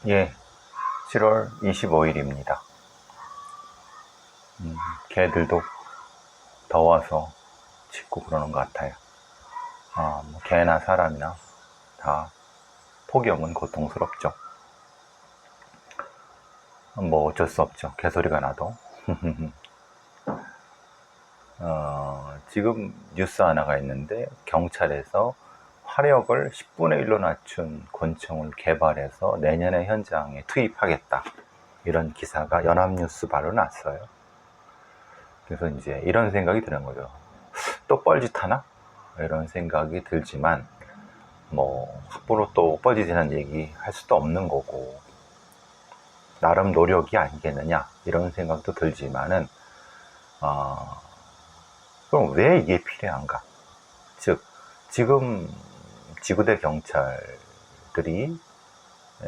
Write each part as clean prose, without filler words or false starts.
예, 7월 25일입니다. 개들도 더워서 짖고 그러는 것 같아요. 뭐 개나 사람이나 다 폭염은 고통스럽죠. 뭐 어쩔 수 없죠. 개소리가 나도. 지금 뉴스 하나가 있는데 경찰에서 화력을 10분의 1로 낮춘 권총을 개발해서 내년에 현장에 투입하겠다. 이런 기사가 연합뉴스 바로 났어요. 그래서 이제 이런 생각이 드는 거죠. 또 뻘짓하나? 이런 생각이 들지만 뭐 함부로 또 뻘짓이라는 얘기 할 수도 없는 거고 나름 노력이 아니겠느냐 이런 생각도 들지만은 그럼 왜 이게 필요한가? 즉 지금 지구대 경찰들이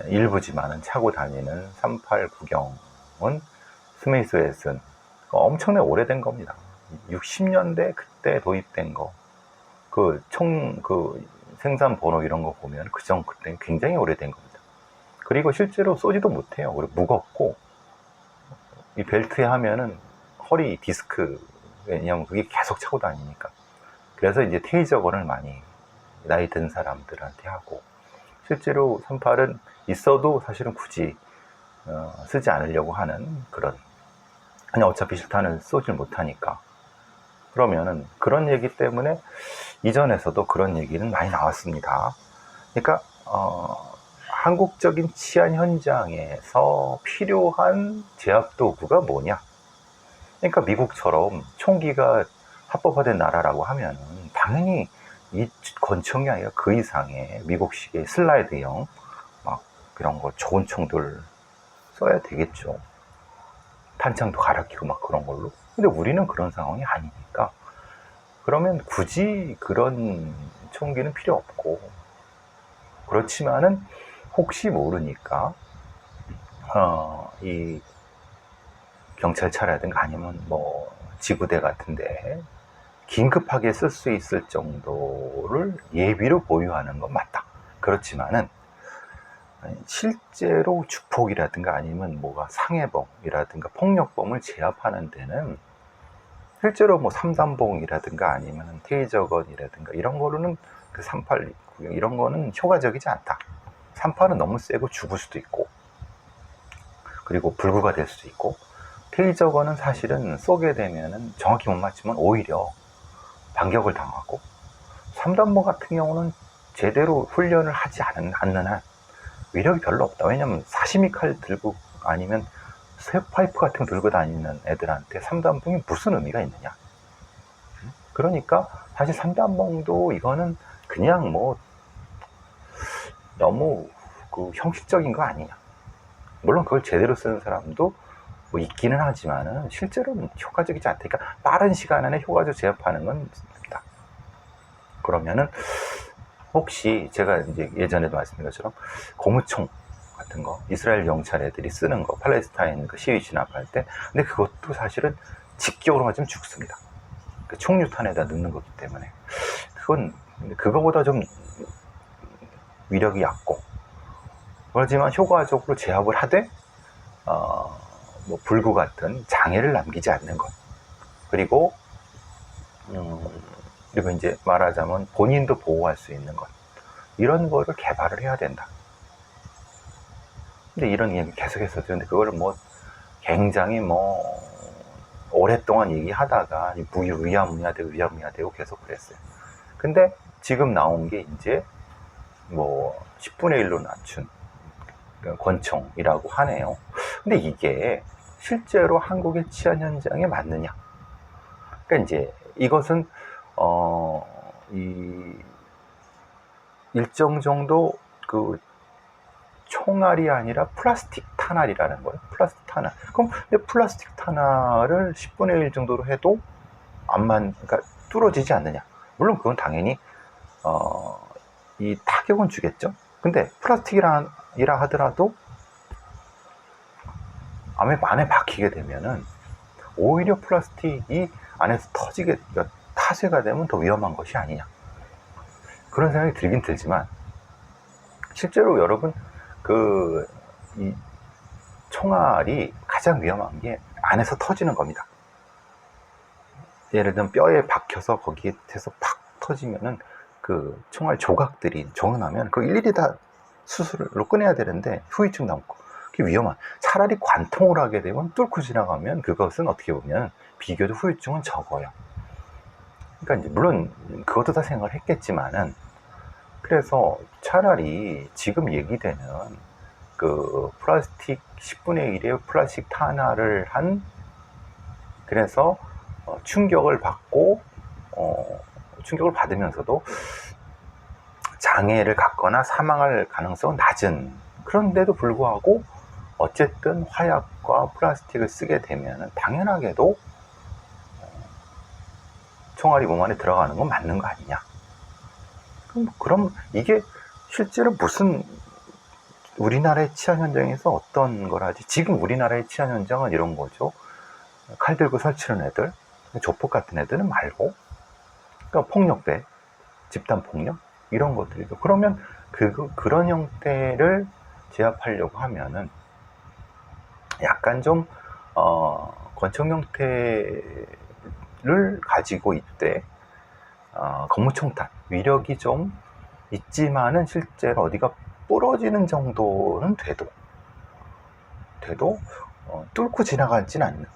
일부지만은 차고 다니는 38 구경은 스미스 웨슨 엄청나게 오래된 겁니다. 60년대 그때 도입된 거. 그 생산 번호 이런 거 보면 그때 굉장히 오래된 겁니다. 그리고 실제로 쏘지도 못해요. 그리고 무겁고 이 벨트에 하면은 허리 디스크, 왜냐면 그게 계속 차고 다니니까. 그래서 이제 테이저건을 많이 나이 든 사람들한테 하고, 실제로 38은 있어도 사실은 굳이 쓰지 않으려고 하는 그런, 그냥 어차피 실탄을 쏘질 못하니까. 그러면은 그런 얘기 때문에 이전에서도 그런 얘기는 많이 나왔습니다. 그러니까 한국적인 치안 현장에서 필요한 제압 도구가 뭐냐? 그러니까 미국처럼 총기가 합법화된 나라라고 하면은 당연히 이 권총이 아니라 그 이상의 미국식의 슬라이드형 막 그런 거 좋은 총들 써야 되겠죠. 탄창도 갈아 끼고 막 그런 걸로. 근데 우리는 그런 상황이 아니니까. 그러면 굳이 그런 총기는 필요 없고, 그렇지만은 혹시 모르니까 이 경찰차라든가 아니면 뭐 지구대 같은데 긴급하게 쓸 수 있을 정도를 예비로 보유하는 건 맞다. 그렇지만은 실제로 주폭이라든가 아니면 뭐가 상해범이라든가 폭력범을 제압하는 데는 실제로 뭐 삼단봉이라든가 아니면 테이저건이라든가 이런 거로는 그 38 이런 거는 효과적이지 않다. 38은 너무 세고 죽을 수도 있고 그리고 불구가 될 수도 있고, 테이저건은 사실은 쏘게 되면은 정확히 못 맞추면 오히려 반격을 당하고, 3단봉 같은 경우는 제대로 훈련을 하지 않는 한 위력이 별로 없다. 왜냐면 사시미 칼 들고 아니면 쇠파이프 같은 거 들고 다니는 애들한테 3단봉이 무슨 의미가 있느냐. 그러니까 사실 3단봉도 이거는 그냥 뭐 너무 그 형식적인 거 아니냐. 물론 그걸 제대로 쓰는 사람도 뭐 있기는 하지만은 실제로는 효과적이지 않다. 그러니까 빠른 시간 안에 효과적 제압하는 건 됩니다. 그러면은 혹시 제가 이제 예전에도 말씀드린 것처럼 고무총 같은 거 이스라엘 경찰 애들이 쓰는 거 팔레스타인 그 시위 진압할 때, 근데 그것도 사실은 직격으로 맞으면 죽습니다. 그 총류탄에다 넣는 거기 때문에 그건 그거보다 좀 위력이 얕고, 그렇지만 효과적으로 제압을 하되 뭐 불구 같은 장애를 남기지 않는 것, 그리고 그리고 이제 말하자면 본인도 보호할 수 있는 것, 이런 거를 개발을 해야 된다. 근데 이런 얘기 계속해서 듣는데 그거를 뭐 굉장히 뭐 오랫동안 얘기하다가 위야무야 되고 계속 그랬어요. 근데 지금 나온 게 이제 뭐 10분의 1로 낮춘 권총이라고 하네요. 근데 이게 실제로 한국의 치안 현장에 맞느냐? 그러니까 이제 이것은 이 일정 정도 그 총알이 아니라 플라스틱 탄알이라는 거예요. 플라스틱 탄알. 그럼 근데 플라스틱 탄알을 10분의 1 정도로 해도 그러니까 뚫어지지 않느냐? 물론 그건 당연히 이 타격은 주겠죠. 근데 플라스틱이라 하더라도 안에 박히게 되면은 오히려 플라스틱이 안에서 그러니까 타쇄가 되면 더 위험한 것이 아니냐, 그런 생각이 들긴 들지만 실제로 여러분 그 이 총알이 가장 위험한 게 안에서 터지는 겁니다. 예를 들면 뼈에 박혀서 거기에서 팍 터지면은 그 총알 조각들이 정은하면 그 일일이 다 수술로 꺼내야 되는데 후유증 남고 그게 위험한. 차라리 관통을 하게 되면 뚫고 지나가면 그것은 어떻게 보면 비교적 후유증은 적어요. 그러니까 이제 물론 그것도 다 생각을 했겠지만은 그래서 차라리 지금 얘기되는 그 플라스틱 10분의 1의 플라스틱 탄화를 한 그래서 충격을 받고 충격을 받으면서도 장애를 갖거나 사망할 가능성은 낮은 그런데도 불구하고 어쨌든 화약과 플라스틱을 쓰게 되면 당연하게도 총알이 몸 안에 들어가는 건 맞는 거 아니냐. 그럼 이게 실제로 무슨 우리나라의 치안 현장에서 어떤 거라지. 지금 우리나라의 치안 현장은 이런 거죠. 칼 들고 설치는 애들, 조폭 같은 애들은 말고, 그러니까 폭력배, 집단 폭력 이런 것들이죠. 그러면 그런 형태를 제압하려고 하면은 약간 좀 권총 형태를 가지고 있대. 건무총탄 위력이 좀 있지만은 실제로 어디가 부러지는 정도는 돼도 뚫고 지나가진 않는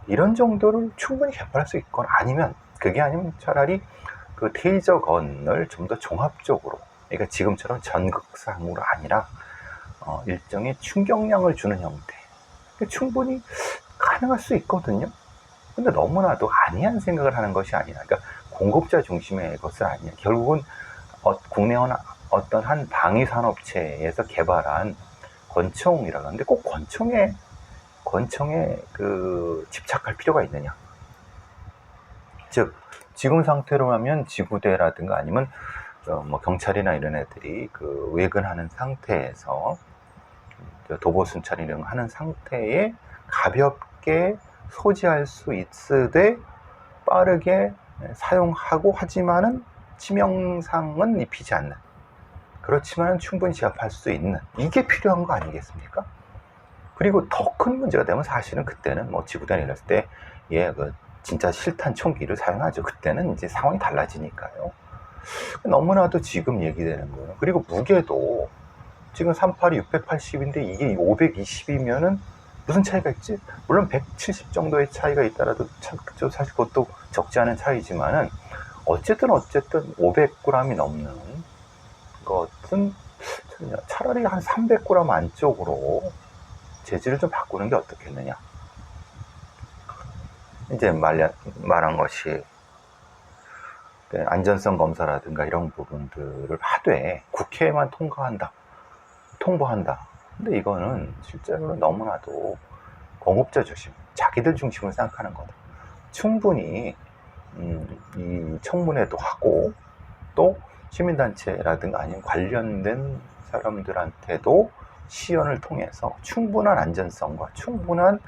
이런 정도를 충분히 개발할 수 있거나 아니면 그게 아니면 차라리 그 테이저 건을 좀 더 종합적으로 그러니까 지금처럼 전극상으로 아니라 일정의 충격량을 주는 형태 충분히 가능할 수 있거든요. 근데 너무나도 아니한 생각을 하는 것이 아니라 그러니까 공급자 중심의 것은 아니야. 결국은 국내 어떤 한 방위산업체에서 개발한 권총이라고 하는데 꼭 권총에 그 집착할 필요가 있느냐. 즉 지금 상태로라면 지구대라든가 아니면 뭐 경찰이나 이런 애들이 그 외근하는 상태에서 도보 순찰 이런 거 하는 상태에 가볍게 소지할 수 있으되 빠르게 사용하고 하지만은 치명상은 입히지 않는 그렇지만 충분히 제압할 수 있는 이게 필요한 거 아니겠습니까? 그리고 더 큰 문제가 되면 사실은 그때는 뭐 지구단에 이랬을 때 그 진짜 실탄 총기를 사용하죠. 그때는 이제 상황이 달라지니까요. 너무나도 지금 얘기되는 거예요. 그리고 무게도 지금 382 680인데 이게 520이면은 무슨 차이가 있지? 물론 170 정도의 차이가 있더라도 사실 그것도 적지 않은 차이지만은 어쨌든 500g이 넘는 것은 차라리 한 300g 안쪽으로 재질을 좀 바꾸는 게 어떻겠느냐. 이제 말한 것이 안전성 검사라든가 이런 부분들을 하되 국회에만 통보한다. 근데 이거는 실제로는 너무나도 공급자 중심, 자기들 중심을 생각하는 거다. 충분히 이 청문회도 하고 또 시민단체라든가 아니면 관련된 사람들한테도 시연을 통해서 충분한 안전성과 충분한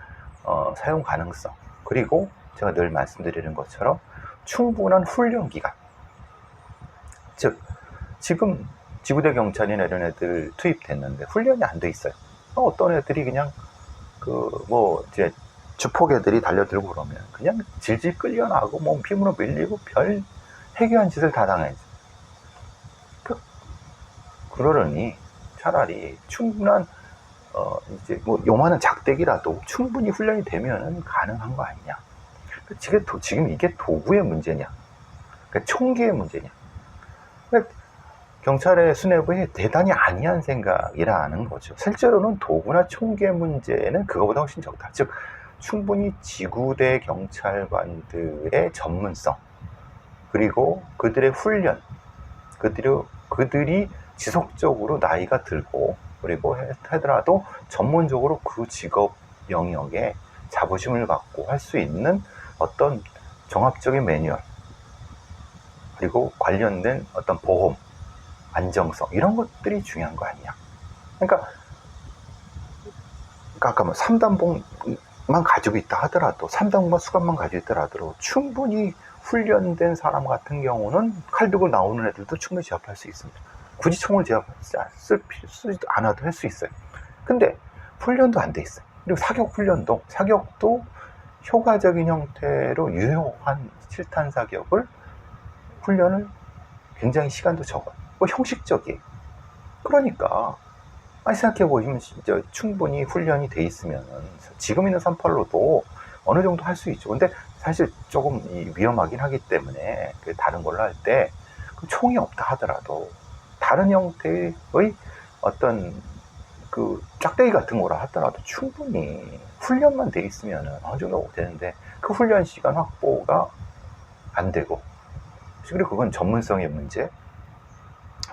사용 가능성 그리고 제가 늘 말씀드리는 것처럼 충분한 훈련 기간 즉 지금 지구대 경찰이나 이런 애들 투입됐는데 훈련이 안 돼 있어요. 어떤 애들이 그냥 이제 주폭 애들이 달려들고 그러면 그냥 질질 끌려나고 뭐 피부로 밀리고 별 해괴한 짓을 다 당해야지. 그러려니 차라리 충분한 이제 뭐 요만한 작대기라도 충분히 훈련이 되면은 가능한 거 아니냐. 지금 이게 도구의 문제냐, 그러니까 총기의 문제냐. 그러니까 경찰의 수뇌부에 대단히 아니한 생각이라는 거죠. 실제로는 도구나 총기의 문제는 그거보다 훨씬 적다. 즉 충분히 지구대 경찰관들의 전문성 그리고 그들의 훈련 그들이 지속적으로 나이가 들고 그리고 하더라도 전문적으로 그 직업 영역에 자부심을 갖고 할 수 있는 어떤 종합적인 매뉴얼 그리고 관련된 어떤 보험, 안정성 이런 것들이 중요한 거 아니냐. 그러니까 아까 뭐 3단봉만 가지고 있다 하더라도 3단봉만 수갑만 가지고 있다 하더라도 충분히 훈련된 사람 같은 경우는 칼 들고 나오는 애들도 충분히 제압할 수 있습니다. 굳이 총을 쓰지도 않아도 할 수 있어요. 근데 훈련도 안 돼 있어요. 그리고 사격도 효과적인 형태로 유효한 실탄 사격을 훈련을 굉장히 시간도 적어요. 뭐 형식적이에요. 그러니까 생각해보시면 진짜 충분히 훈련이 돼 있으면 지금 있는 38로도 어느 정도 할 수 있죠. 근데 사실 조금 위험하긴 하기 때문에 다른 걸로 할 때 총이 없다 하더라도 다른 형태의 어떤 그 짝대기 같은 거라 하더라도 충분히 훈련만 돼 있으면 어느 정도 되는데 그 훈련 시간 확보가 안 되고, 그리고 그건 전문성의 문제,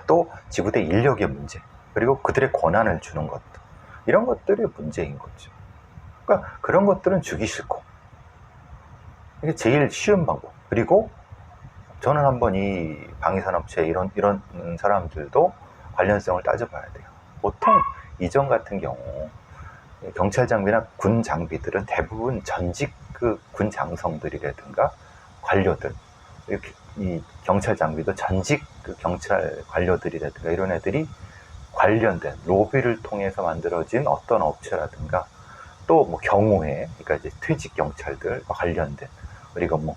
또 지구대 인력의 문제, 그리고 그들의 권한을 주는 것들, 이런 것들이 문제인 거죠. 그러니까 그런 것들은 주기 싫고, 이게 제일 쉬운 방법. 그리고 저는 한번 이 방위산업체 이런 사람들도 관련성을 따져봐야 돼요. 보통 이전 같은 경우 경찰 장비나 군 장비들은 대부분 전직 그 군 장성들이라든가 관료들, 이 경찰 장비도 전직 그 경찰 관료들이라든가 이런 애들이 관련된 로비를 통해서 만들어진 어떤 업체라든가, 또 뭐 경호회, 그러니까 이제 퇴직 경찰들과 관련된, 그리고 뭐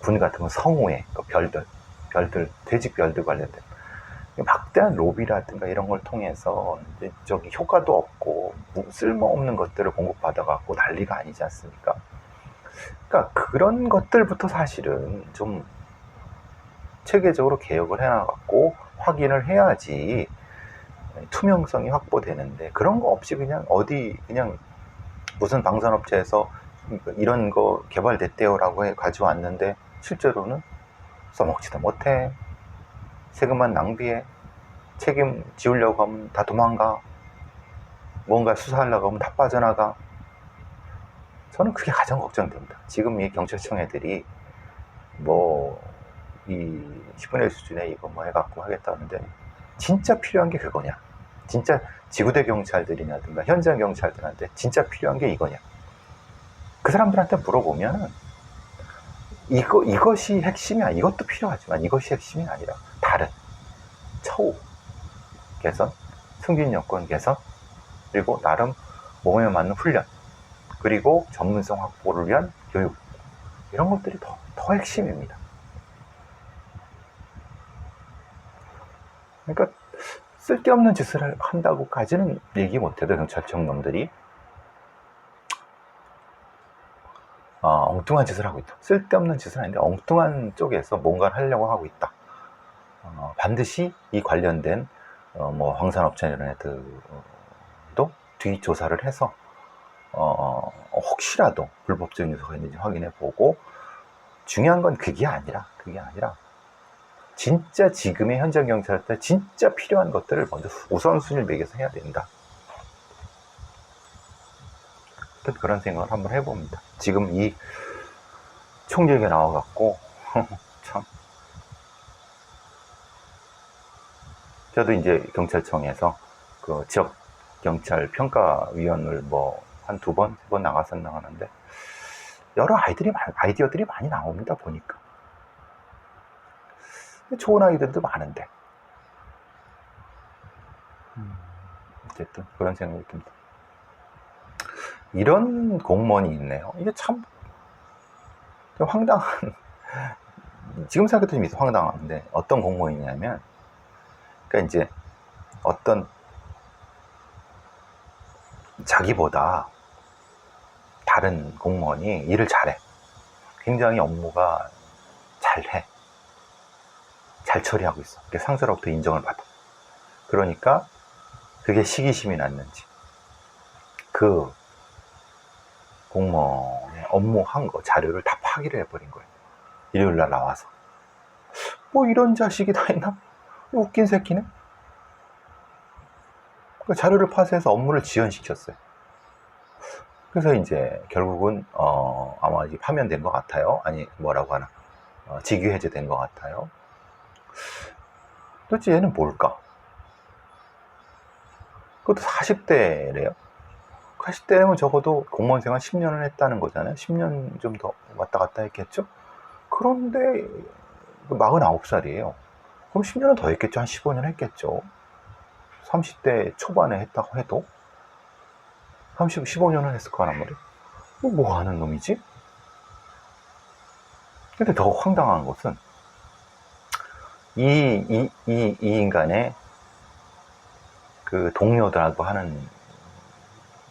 군 같은 성호회, 별들, 퇴직 별들 관련된 막대한 로비라든가 이런 걸 통해서 이제 저기 효과도 없고 쓸모없는 것들을 공급받아갖고 난리가 아니지 않습니까? 그러니까 그런 것들부터 사실은 좀 체계적으로 개혁을 해나갔고 확인을 해야지 투명성이 확보되는데, 그런 거 없이 그냥 무슨 방산업체에서 이런 거 개발됐대요라고 가져왔는데 실제로는 써먹지도 못해. 세금만 낭비해. 책임 지우려고 하면 다 도망가. 뭔가 수사하려고 하면 다 빠져나가. 저는 그게 가장 걱정됩니다. 지금 이 경찰청 애들이 이 10분의 1 수준에 이거 해갖고 하겠다는데, 진짜 필요한 게 그거냐? 진짜 지구대 경찰들이라든가 현장 경찰들한테 진짜 필요한 게 이거냐? 그 사람들한테 물어보면은 이것이 핵심이 아니야. 이것도 필요하지만 이것이 핵심이 아니라 다른 처우 개선, 승진 여건 개선, 그리고 나름 몸에 맞는 훈련, 그리고 전문성 확보를 위한 교육, 이런 것들이 더 핵심입니다. 그러니까 쓸데없는 짓을 한다고까지는 얘기 못해도 경찰청 놈들이 엉뚱한 짓을 하고 있다. 쓸데없는 짓은 아닌데 엉뚱한 쪽에서 뭔가를 하려고 하고 있다. 반드시 이 관련된 황산업체 이런 애들도 뒤 조사를 해서 혹시라도 불법적인 요소가 있는지 확인해 보고, 중요한 건 그게 아니라 진짜 지금의 현장 경찰한테 진짜 필요한 것들을 먼저 우선순위를 매겨서 해야 된다. 그런 생각을 한번 해봅니다. 지금 이 총 얘기가 나와갖고 참, 저도 이제 경찰청에서 그 지역 경찰 평가위원을 한 2번, 3번 나가는데 여러 아이디어들이 많이 나옵니다. 보니까 좋은 아이들도 많은데 어쨌든 그런 생각이 듭니다. 이런 공무원이 있네요. 이게 참 황당한, 지금 생각해도 좀 황당한데, 어떤 공무원이냐면, 그러니까 이제 어떤 자기보다 다른 공무원이 일을 잘해. 굉장히 업무가 잘해. 잘 처리하고 있어. 상사로부터 인정을 받아. 그러니까 그게 시기심이 났는지 그 공무원의 업무한 거 자료를 다 파기를 해버린 거예요. 일요일날 나와서. 이런 자식이 다 있나? 웃긴 새끼네. 그 자료를 파쇄해서 업무를 지연시켰어요. 그래서 이제 결국은 아마 이제 파면된 것 같아요. 아니 뭐라고 하나, 직위 해제된 것 같아요. 도대체 얘는 뭘까? 그것도 40대래요. 40대면 적어도 공무원 생활 10년을 했다는 거잖아요. 10년 좀 더 왔다 갔다 했겠죠? 그런데 49살이에요. 그럼 10년은 더 했겠죠. 한 15년 했겠죠. 30대 초반에 했다고 해도 15년은 했을 거란 말이에요. 뭐 하는 놈이지? 근데 더 황당한 것은 이 인간의 그 동료들하고 하는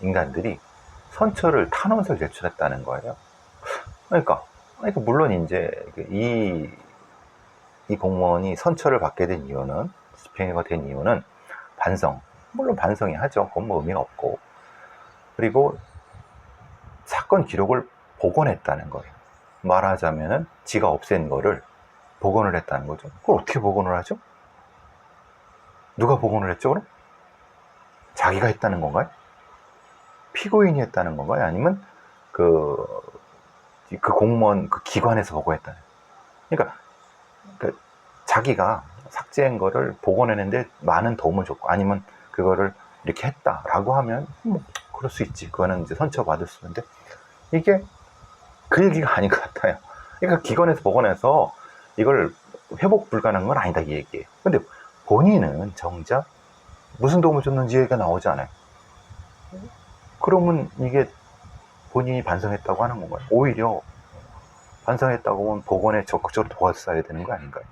인간들이 선처를 탄원서를 제출했다는 거예요. 그러니까 물론 이제 이 공무원이 선처를 받게 된 이유는, 집행유예가 된 이유는 반성, 물론 반성이 하죠. 그건 뭐 의미가 없고, 그리고 사건 기록을 복원했다는 거예요. 말하자면은 지가 없앤 거를 복원을 했다는 거죠. 그걸 어떻게 복원을 하죠? 누가 복원을 했죠, 그럼? 자기가 했다는 건가요? 피고인이 했다는 건가요? 아니면 그 공무원 그 기관에서 복원했다는 거예요? 그러니까 자기가 삭제한 거를 복원했는데 많은 도움을 줬고, 아니면 그거를 이렇게 했다라고 하면 뭐 그럴 수 있지. 그거는 이제 선처받을 수 있는데, 이게 그 얘기가 아닌 것 같아요. 그러니까 기관에서 복원해서 이걸 회복 불가능한 건 아니다, 이 얘기예요. 근데 본인은 정작 무슨 도움을 줬는지 얘기가 나오지 않아요. 그러면 이게 본인이 반성했다고 하는 건가요? 오히려 반성했다고 하면 복원에 적극적으로 도와줘야 되는 거 아닌가요?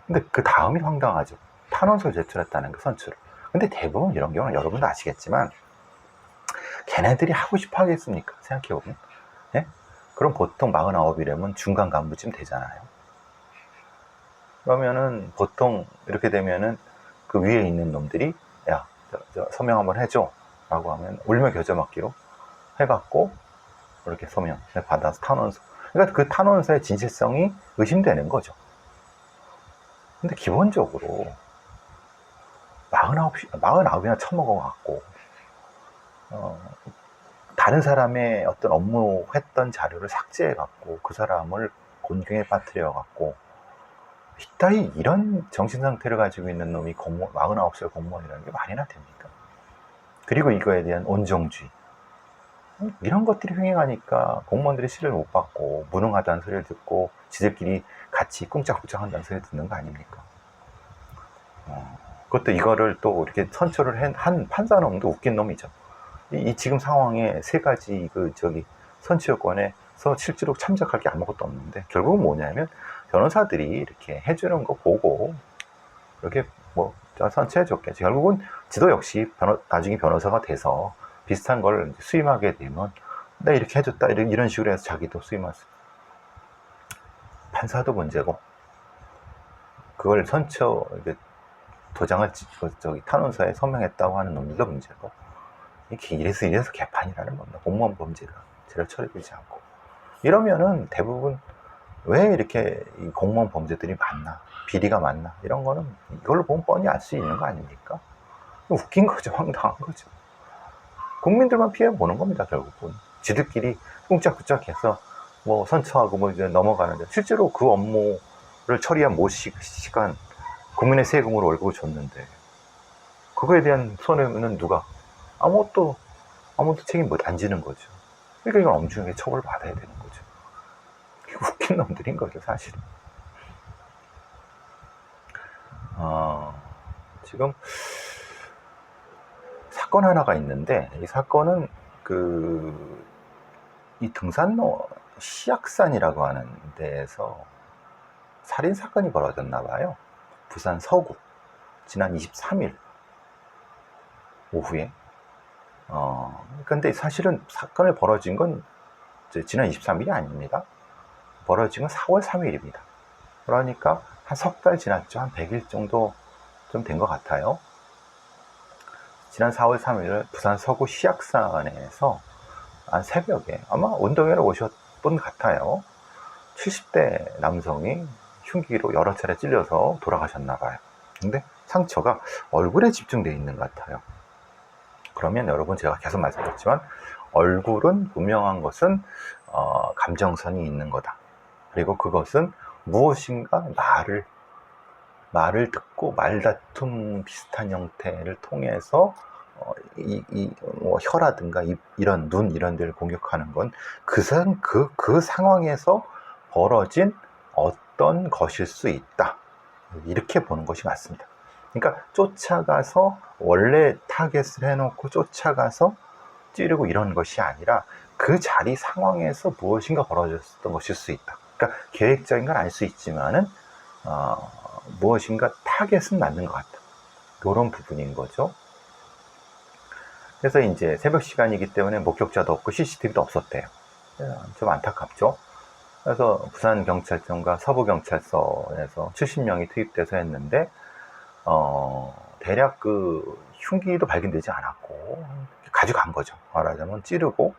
근데 그 다음이 황당하죠. 탄원서를 제출했다는 거, 선처를. 근데 대부분 이런 경우는 여러분도 아시겠지만 걔네들이 하고 싶어 하겠습니까? 생각해보면. 예? 그럼 보통 49이라면 중간 간부쯤 되잖아요. 그러면은 보통 이렇게 되면은 그 위에 있는 놈들이 야, 저 서명 한번 해줘 라고 하면 울며 겨자 먹기로 해갖고 이렇게 서명 받아서 탄원서. 그러니까 그 탄원서의 진실성이 의심되는 거죠. 근데 기본적으로 49이나 처먹어갖고 다른 사람의 어떤 업무 했던 자료를 삭제해갖고 그 사람을 곤경에 빠뜨려갖고 이따위 이런 정신상태를 가지고 있는 놈이 49살 공무원이라는 게 말이나 됩니까? 그리고 이거에 대한 온정주의, 이런 것들이 횡행하니까 공무원들이 시를 못 받고 무능하다는 소리를 듣고 지들끼리 같이 꿍짝꿍짝 한다는 소리를 듣는 거 아닙니까? 그것도 이거를 또 이렇게 선처를 한 판사놈도 웃긴 놈이죠. 이 지금 상황에 세 가지 선처요건에서 실제로 참작할 게 아무것도 없는데, 결국은 뭐냐면 변호사들이 이렇게 해주는 거 보고 이렇게 뭐 선처해줬겠지. 결국은 지도 역시 나중에 변호사가 돼서 비슷한 걸 수임하게 되면 나 이렇게 해줬다 이런 식으로 해서 자기도 수임할 수. 판사도 문제고, 그걸 선처 도장을 탄원서에 서명했다고 하는 놈들도 문제고, 이렇게 이래서 개판이라는 겁니다. 공무원 범죄가 제대로 처리되지 않고 이러면은 대부분 왜 이렇게 이 공무원 범죄들이 많나, 비리가 많나, 이런 거는 이걸로 보면 뻔히 알 수 있는 거 아닙니까? 웃긴 거죠. 황당한 거죠. 국민들만 피해 보는 겁니다. 결국은 지들끼리 꿍짝꿍짝해서 뭐 선처하고 뭐 이제 넘어가는데, 실제로 그 업무를 처리한 시간 국민의 세금으로 월급을 줬는데 그거에 대한 손해는 누가? 아무도 책임 안 지는 거죠. 그러니까 이건 엄중하게 처벌받아야 되는 거죠. 웃긴 놈들인 거죠, 사실은. 지금 사건 하나가 있는데, 이 사건은 이 등산로 시악산이라고 하는 데에서 살인 사건이 벌어졌나 봐요. 부산 서구, 지난 23일 오후에. 근데 사실은 사건이 벌어진 건 지난 23일이 아닙니다. 벌어진 건 4월 3일입니다. 그러니까 한 석 달 지났죠. 한 100일 정도 좀 된 것 같아요. 지난 4월 3일 부산 서구 시악산에서 한 새벽에 아마 운동회를 오셨던 것 같아요. 70대 남성이 흉기로 여러 차례 찔려서 돌아가셨나 봐요. 근데 상처가 얼굴에 집중되어 있는 것 같아요. 그러면 여러분, 제가 계속 말씀드렸지만 얼굴은 분명한 것은 감정선이 있는 거다. 그리고 그것은 무엇인가 말을 듣고 말다툼 비슷한 형태를 통해서 뭐 혀라든가 이런 눈 이런 데를 공격하는 건 그 상황에서 벌어진 어떤 것일 수 있다. 이렇게 보는 것이 맞습니다. 그러니까 쫓아가서 원래 타겟을 해놓고 쫓아가서 찌르고 이런 것이 아니라 그 자리 상황에서 무엇인가 벌어졌던 것일 수 있다. 그러니까 계획적인 건 알 수 있지만은 무엇인가 타겟은 맞는 것 같다. 이런 부분인 거죠. 그래서 이제 새벽 시간이기 때문에 목격자도 없고 CCTV도 없었대요. 좀 안타깝죠. 그래서 부산경찰청과 서부경찰서에서 70명이 투입돼서 했는데 대략 그 흉기도 발견되지 않았고 가져간 거죠. 말하자면 찌르고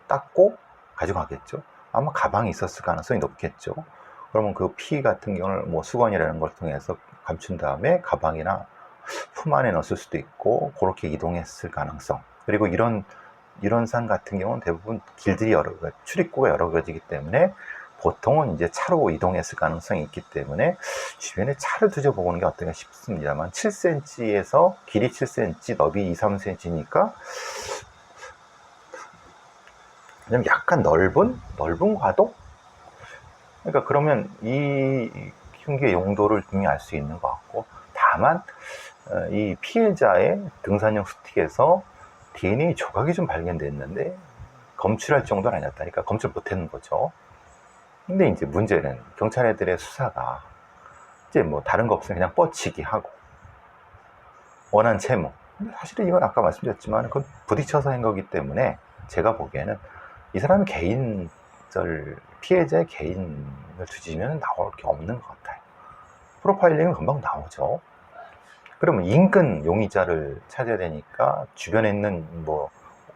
닦고 가져가겠죠. 아마 가방이 있었을 가능성이 높겠죠. 그러면 그 피 같은 경우를 뭐 수건이라는 걸 통해서 감춘 다음에 가방이나 품 안에 넣었을 수도 있고 그렇게 이동했을 가능성. 그리고 이런 산 같은 경우는 대부분 길들이 출입구가 여러 가지이기 때문에 보통은 이제 차로 이동했을 가능성이 있기 때문에 주변에 차를 뒤져보는 게 어떤가 싶습니다만 7cm에서 길이 7cm, 너비 2, 3cm니까 그냥 약간 넓은 과도? 그러니까 그러면 이 흉기의 용도를 분명히 알 수 있는 것 같고, 다만 이 피해자의 등산용 스틱에서 DNA 조각이 좀 발견됐는데 검출할 정도는 아니었다니까 검출 못했는 거죠. 근데 이제 문제는 경찰 애들의 수사가 이제 뭐 다른 거 없으면 그냥 뻗치기 하고 원한 채무. 근데 사실은 이건 아까 말씀드렸지만 그건 부딪혀서 한 거기 때문에 제가 보기에는 이 사람이 피해자의 개인을 뒤지면 나올 게 없는 것 같아요. 프로파일링은 금방 나오죠. 그러면 인근 용의자를 찾아야 되니까 주변에 있는 뭐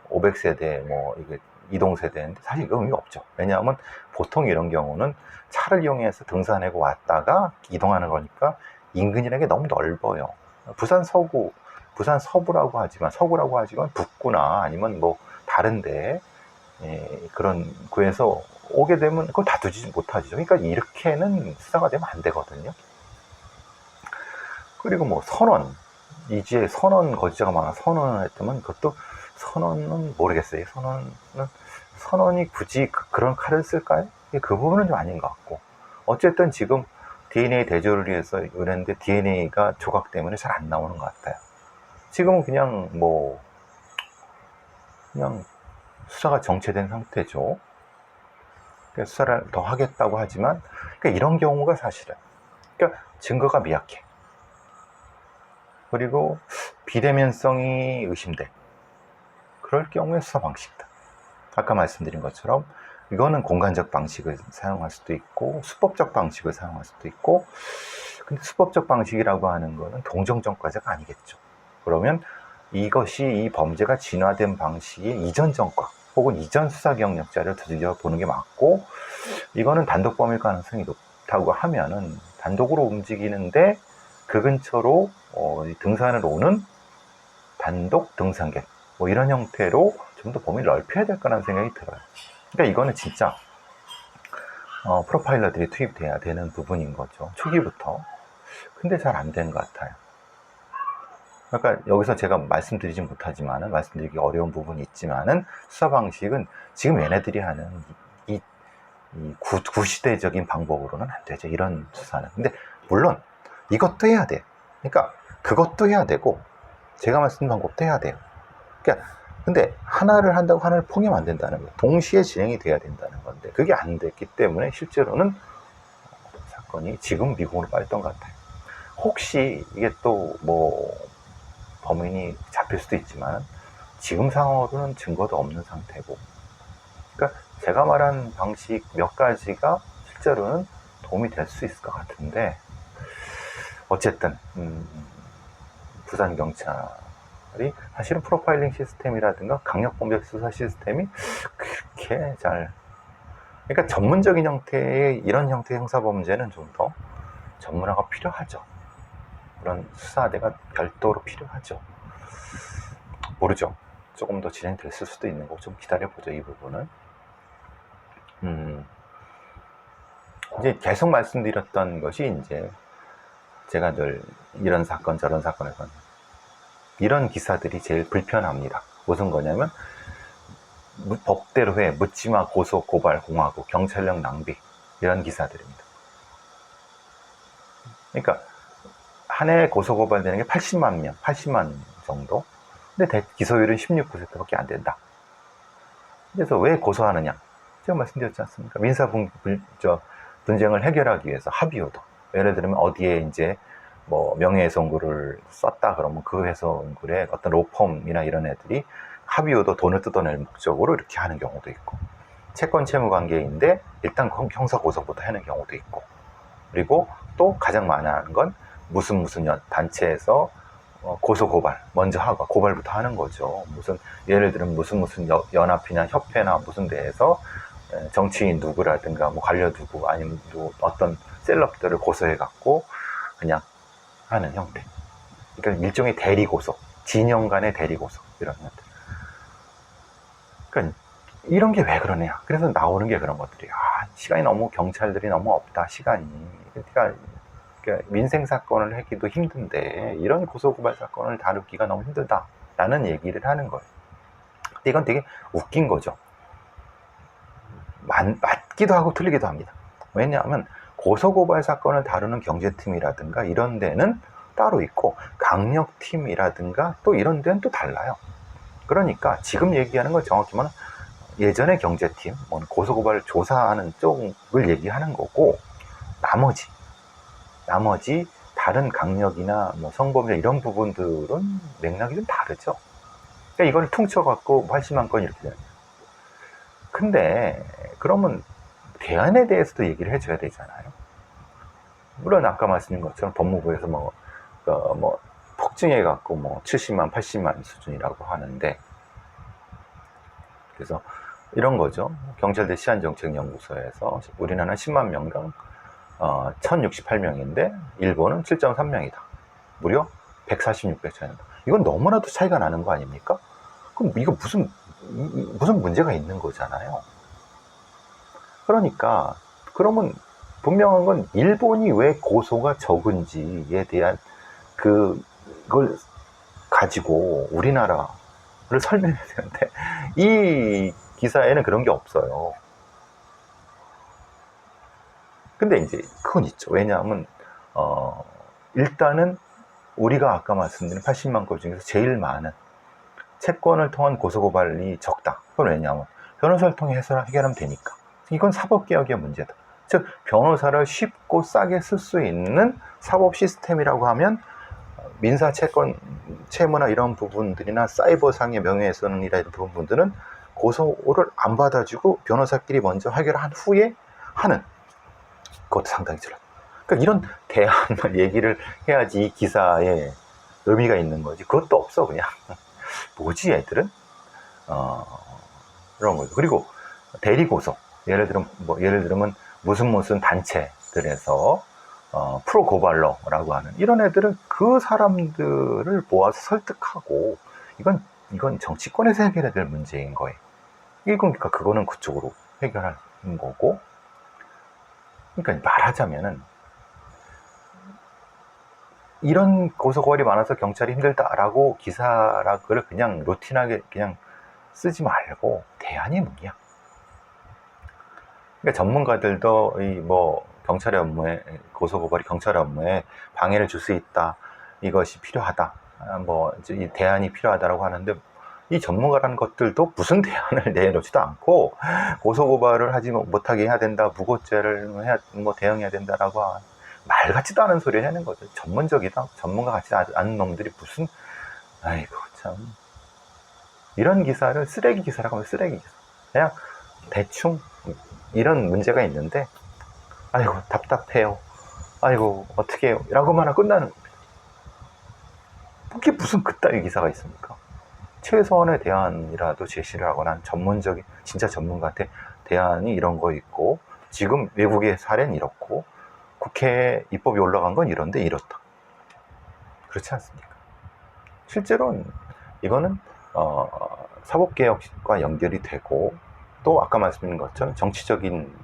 500세대 뭐 이게 이동세대인데 사실 이거 의미가 없죠. 왜냐하면 보통 이런 경우는 차를 이용해서 등산하고 왔다가 이동하는 거니까 인근이라는 게 너무 넓어요. 부산 서부라고 하지만 북구나 아니면 뭐 다른데 그런 구에서 오게 되면 그걸 다 두지 못하죠. 그러니까 이렇게는 수사가 되면 안 되거든요. 그리고 뭐 선원, 이지에 선원 거주자가 많아 선원을 했다면 그것도 선원은 모르겠어요. 선원이 굳이 그런 칼을 쓸까요? 그 부분은 좀 아닌 것 같고. 어쨌든 지금 DNA 대조를 위해서 이랬는데 DNA가 조각 때문에 잘 안 나오는 것 같아요. 지금은 그냥 수사가 정체된 상태죠. 수사를 더 하겠다고 하지만, 그러니까 이런 경우가 사실은, 그러니까 증거가 미약해. 그리고 비대면성이 의심돼. 그럴 경우에 수사 방식이다. 아까 말씀드린 것처럼 이거는 공간적 방식을 사용할 수도 있고 수법적 방식을 사용할 수도 있고, 근데 수법적 방식이라고 하는 거는 동정정과자가 아니겠죠. 그러면 이것이 이 범죄가 진화된 방식이 이전 전과 혹은 이전 수사 경력자를 두들겨 보는 게 맞고, 이거는 단독범일 가능성이 높다고 하면은 단독으로 움직이는데 그 근처로 등산을 오는 단독 등산객 뭐 이런 형태로 좀 더 범위를 넓혀야 될 거라는 생각이 들어요. 그러니까 이거는 진짜 프로파일러들이 투입돼야 되는 부분인 거죠. 초기부터. 근데 잘 안 된 것 같아요. 그러니까 여기서 제가 말씀드리지 못하지만은, 말씀드리기 어려운 부분이 있지만은, 수사 방식은 지금 얘네들이 하는 이 구시대적인 방법으로는 안 되죠. 이런 수사는. 근데 물론 이것도 해야 돼. 그러니까 그것도 해야 되고 제가 말씀드린 방법도 해야 돼요. 그러니까 근데 하나를 한다고 하나를 포기하면 안 된다는 거예요. 동시에 진행이 돼야 된다는 건데 그게 안 됐기 때문에 실제로는 사건이 지금 미국으로 빠졌던 것 같아요. 혹시 이게 또 뭐 범인이 잡힐 수도 있지만 지금 상황으로는 증거도 없는 상태고, 그러니까 제가 말한 방식 몇 가지가 실제로는 도움이 될 수 있을 것 같은데, 어쨌든 부산경찰이 사실은 프로파일링 시스템이라든가 강력범죄 수사 시스템이 그렇게 그러니까 전문적인 형태의 이런 형태의 형사범죄는 좀 더 전문화가 필요하죠. 그런 수사대가 별도로 필요하죠. 모르죠. 조금 더 진행됐을 수도 있는 거 좀 기다려보죠. 이 부분은. 이제 계속 말씀드렸던 것이, 이제 제가 늘 이런 사건 저런 사건에서 이런 기사들이 제일 불편합니다. 무슨 거냐면 법대로 해, 묻지마, 고소, 고발, 공화국, 경찰력 낭비, 이런 기사들입니다. 그러니까 한 해 고소고발되는 게 80만 정도. 근데 기소율은 16%밖에 안 된다. 그래서 왜 고소하느냐? 제가 말씀드렸지 않습니까? 분쟁을 해결하기 위해서 합의요도. 예를 들면 어디에 이제 뭐 명예훼손구를 썼다 그러면 그 훼손굴에 어떤 로펌이나 이런 애들이 합의요도 돈을 뜯어낼 목적으로 이렇게 하는 경우도 있고, 채권 채무 관계인데 일단 형사 고소부터 하는 경우도 있고, 그리고 또 가장 많이 하는 건 무슨 단체에서 고소 고발 먼저 하고 고발부터 하는 거죠. 무슨 예를 들면 무슨 연합이나 협회나 무슨 데에서 정치인 누구라든가 뭐 관료 누구 아니면 어떤 셀럽들을 고소해 갖고 그냥 하는 형태. 그러니까 일종의 대리 고소, 진영 간의 대리 고소 이런 형태. 그러니까 이런 게 왜 그러냐. 그래서 나오는 게 그런 것들이 시간이 너무 경찰들이 너무 없다 시간이. 그러니까 민생 사건을 하기도 힘든데 이런 고소고발 사건을 다루기가 너무 힘들다라는 얘기를 하는 거예요. 근데 이건 되게 웃긴 거죠. 맞기도 하고 틀리기도 합니다. 왜냐하면 고소고발 사건을 다루는 경제팀이라든가 이런 데는 따로 있고 강력팀이라든가 또 이런 데는 또 달라요. 그러니까 지금 얘기하는 건 정확히 말하면 예전의 경제팀, 고소고발 조사하는 쪽을 얘기하는 거고, 나머지 다른 강력이나 뭐 성범죄 이런 부분들은 맥락이 좀 다르죠. 그러니까 이걸 퉁쳐갖고 80만 건 이렇게 되는 거예요. 근데 그러면 대안에 대해서도 얘기를 해줘야 되잖아요. 물론 아까 말씀드린 것처럼 법무부에서 폭증해갖고 70만, 80만 수준이라고 하는데, 그래서 이런 거죠. 경찰대 시한정책연구소에서 우리나라는 10만 명당 1068명인데 일본은 7.3명이다. 무려 146배 차이 난다. 이건 너무나도 차이가 나는 거 아닙니까? 그럼 이거 무슨 문제가 있는 거잖아요. 그러니까 그러면 분명한 건 일본이 왜 고소가 적은지에 대한 그걸 가지고 우리나라를 설명해야 되는데 이 기사에는 그런 게 없어요. 근데 이제 그건 있죠. 왜냐하면 일단은 우리가 아까 말씀드린 80만 건 중에서 제일 많은 채권을 통한 고소고발이 적다. 그건 왜냐하면 변호사를 통해 해결하면 되니까. 이건 사법개혁의 문제다. 즉 변호사를 쉽고 싸게 쓸 수 있는 사법 시스템이라고 하면 민사 채권, 채무나 이런 부분들이나 사이버상의 명예훼손이나 이런 부분들은 고소를 안 받아주고 변호사끼리 먼저 해결한 후에 하는, 그것도 상당히 줄어. 그러니까 이런 대안을 얘기를 해야지 이 기사에 의미가 있는 거지. 그것도 없어 그냥. 뭐지 애들은? 그런 거죠. 그리고 대리 고소. 예를 들면 무슨 단체들에서 프로 고발러라고 하는 이런 애들은 그 사람들을 모아서 설득하고 이건 정치권에서 해결해야 될 문제인 거예요. 그러니까 그거는 그쪽으로 해결하는 거고. 그러니까 말하자면은 이런 고소고발이 많아서 경찰이 힘들다라고 기사를 그냥 루틴하게 그냥 쓰지 말고 대안이 뭐냐. 그러니까 전문가들도 경찰의 업무에, 고소고발이 경찰의 업무에 방해를 줄 수 있다, 이것이 필요하다, 이 대안이 필요하다라고 하는데, 이 전문가라는 것들도 무슨 대안을 내놓지도 않고 고소고발을 하지 못하게 해야 된다, 무고죄를 대응해야 된다라고 말 같지도 않은 소리를 하는 거죠. 전문가 같지 않은 놈들이 무슨, 아이고 참, 이런 기사를 쓰레기 기사라고 하면 쓰레기 기사. 그냥 대충 이런 문제가 있는데 아이고 답답해요, 아이고 어떻게 해요 라고만 하고 끝나는 겁니다. 그게 무슨 그따위 기사가 있습니까? 최소한의 대안이라도 제시를 하거나 진짜 전문가한테 대안이 이런 거 있고, 지금 외국의 사례는 이렇고, 국회에 입법이 올라간 건 이런데 이렇다. 그렇지 않습니까? 실제로는 이거는 사법개혁과 연결이 되고, 또 아까 말씀드린 것처럼 정치적인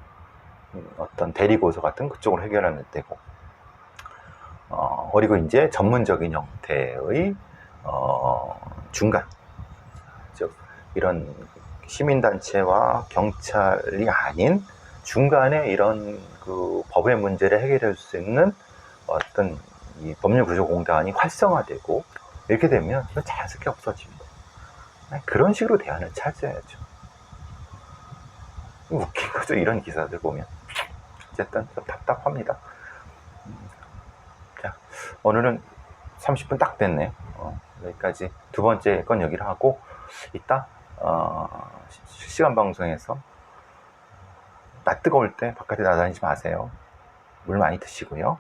어떤 대리고소 같은 그쪽으로 해결하면 되고, 그리고 이제 전문적인 형태의 중간, 즉 이런 시민단체와 경찰이 아닌 중간에 이런 그 법의 문제를 해결할 수 있는 어떤 이 법률구조공단이 활성화되고 이렇게 되면 이건 자연스럽게 없어집니다. 그런 식으로 대안을 찾아야죠. 웃긴 거죠, 이런 기사들 보면. 어쨌든 좀 답답합니다. 자, 오늘은 30분 딱 됐네요. 여기까지 두 번째 건 여기를 하고, 이따 실시간 방송에서 낮 뜨거울 때 바깥에 나다니지 마세요. 물 많이 드시고요.